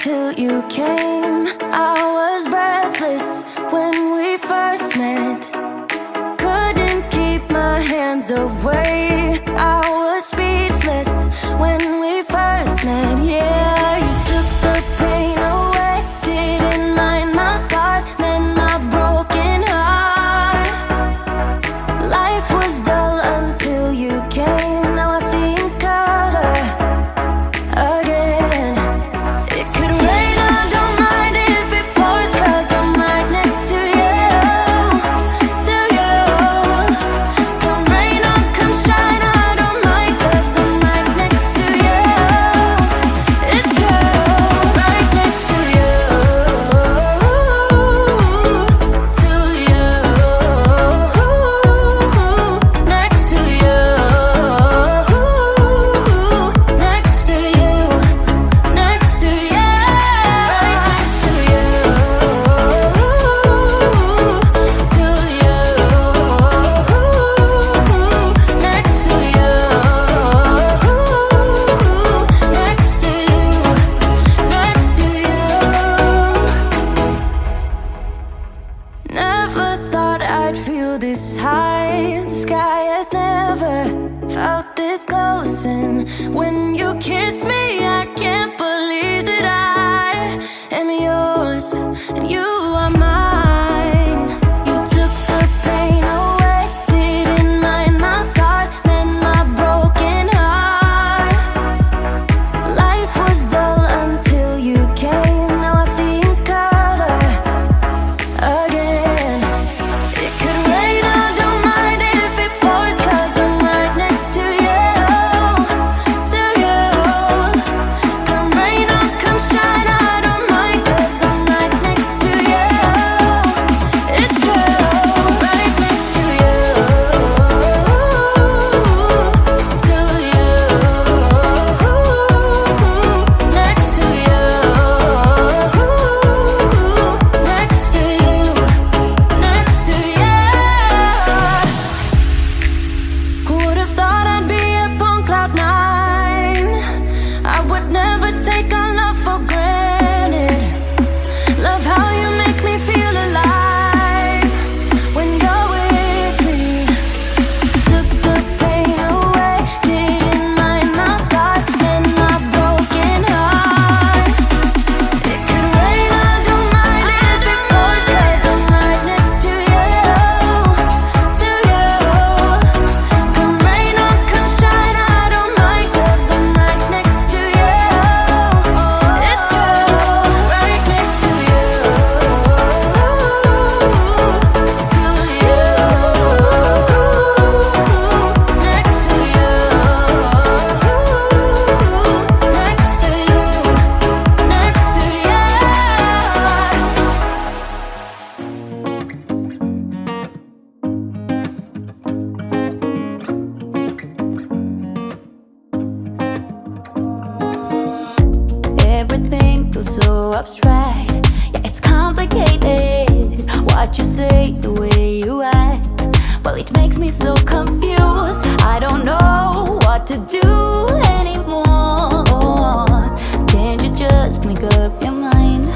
until you came. I was breathless when we first met. Couldn't keep my hands away. I was speechless when we first met. Yeah, you took the pain away. Didn't mind my scars, then my broken heart. Life was dull until you came. Now I see in color again. It could rain, I don't mind if it pours, 'cause I'm right next to you, to you. Come rain or come shine, I don't mind, 'cause I'm right next to you. It's you, right next to you, to you, next to you, next to you, next to you, right next to you, to you, next to you, next to you, next to you. Never thought I'd feel this high. The sky has never felt this close, and when you kiss me, I can't believe that I am yours and you are mine. You took the pain away, didn't mind my scars, then my broken heart. Life was dull until you came. Now I see in color again. It could rain, I don't mind if it pours, 'cause I'm right next to you, to you. Come rain or come shine, I don't mind, 'cause I'm right next to you. It's you, right next to you, to you, next to you, next to you, next to you. Who would have thought I'd be up on cloud nine? I would never take our love for granted. Love how you make me feel alive when you're with me. Took the pain away, didn't mind my scars, then my broken heart. It could rain, I don't mind if it pours, 'cause I'm right next to you, to you. Come rain or come shine, I don't mind, 'cause I'm right next to you. It's you, right next to you, to you, next to you, next to you, next to you. Everything feels so abstract. Yeah, it's complicated. What you say, the way you act, well, it makes me so confused. I don't know what to do anymore. Can't you just make up your mind?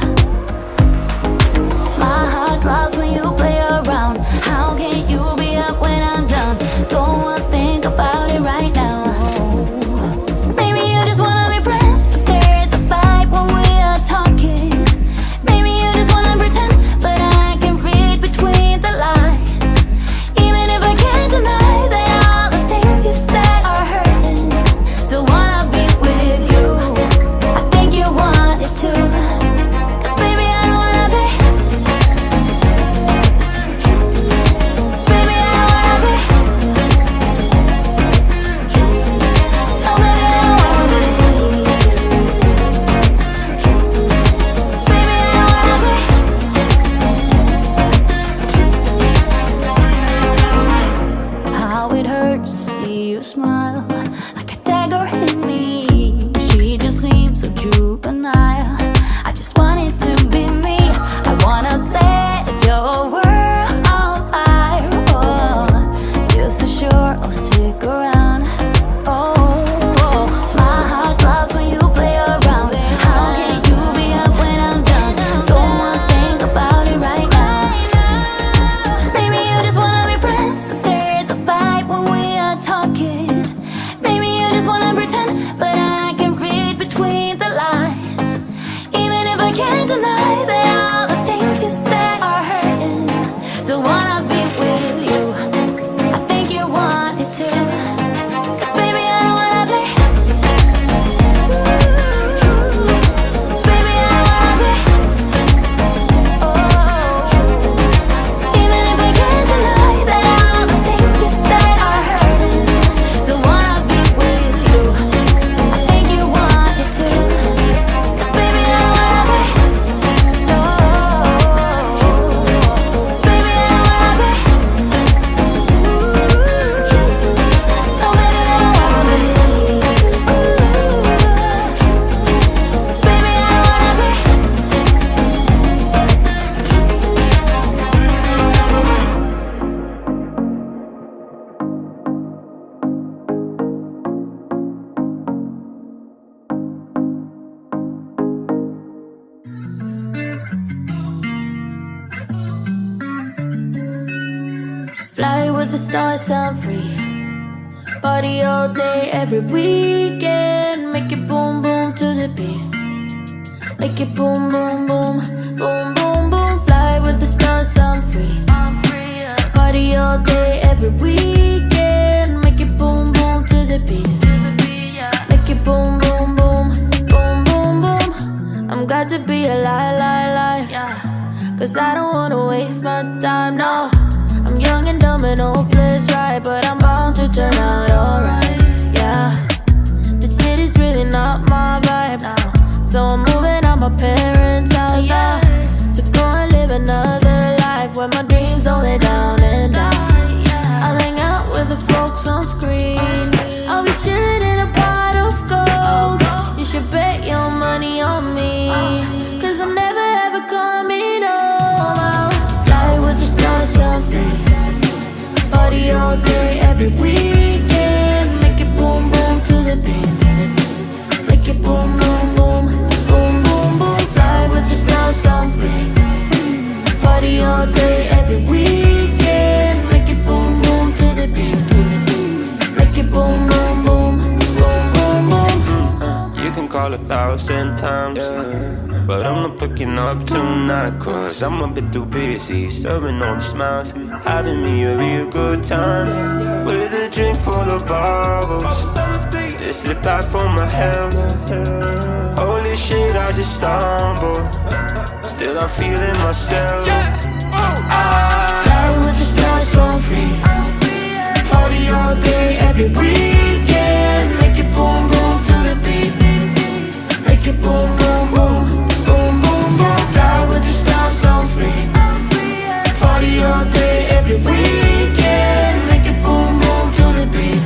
My heart drops when you play around. How can you be up when I'm down? Don't wanna think about it right now. Maybe you just wanna be friends, but there's a fight when we are talking. Maybe you just wanna pretend, but I can read between the lines. Even if I can't deny that all the things you said are hurting, still wanna be with the stars, sound free. Party all day, every weekend. Make it boom, boom to the beat. Make it boom, boom, boom, boom, boom, boom. Fly with the stars, I'm free. Party all day, every weekend. Make it boom, boom to the beat. Make it boom, boom, boom, boom, boom, boom. I'm glad to be alive, cause I don't wanna waste my time, no. I'm young and dumb and hopeless, right? But I'm bound to turn out alright, yeah. The city's really not my vibe now, so I'm moving out my parents' house now, to go and live another life where my dreams don't lay down and die. I'll hang out with the folks on screen. I'll be chilling in a pot of gold. You should bet your money on me, cause I'm never ever coming home. I'll fly with the stars, I'm free. Party all day, every weekend. Make it boom, boom to the beat. Make it boom, boom, boom, boom, boom, boom. Fly with the stars, I'm free. Party all day, every weekend. Make it boom, boom to the beat. Make it boom, boom, boom, boom, boom, boom. You can call 1,000 times, but I'm not picking up tonight, cause I'm a bit too busy serving all the smiles, having me a real good time, with a drink full of bubbles. They slip out for my health. Holy shit, I just stumbled. Still I'm feeling myself. Fly with the stars, I'm free. Party all day, every weekend. Make it boom, boom to the beat. Make it boom, boom, boom, boom, boom, boom. Fly with the stars, I'm free. Party all day, every weekend. Make it boom, boom to the beat.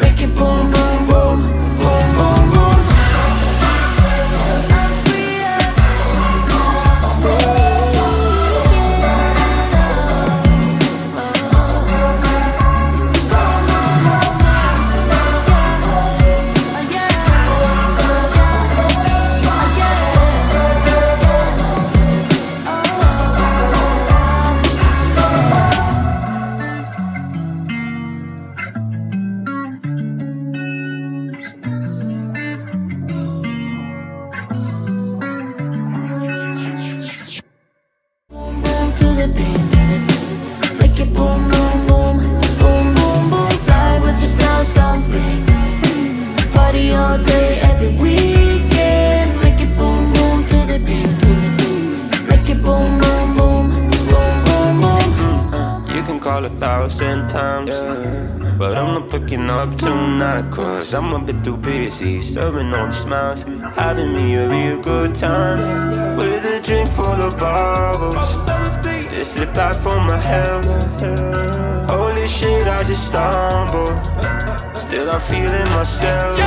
Make it boom, boom, boom, boom, boom, boom. Make it boom, boom, boom, boom, boom, boom. Fly with the stars, I'm free. Party all day, every weekend. Make it boom, boom to the beat. Make it boom, boom, boom, boom, boom, boom. You can call 1,000 times, but I'm not picking up tonight, cause I'm a bit too busy serving all the smiles, having me a real good time, with a drink full of bubbles. They slip out for my health. Holy shit, I just stumbled. Still I'm feeling myself.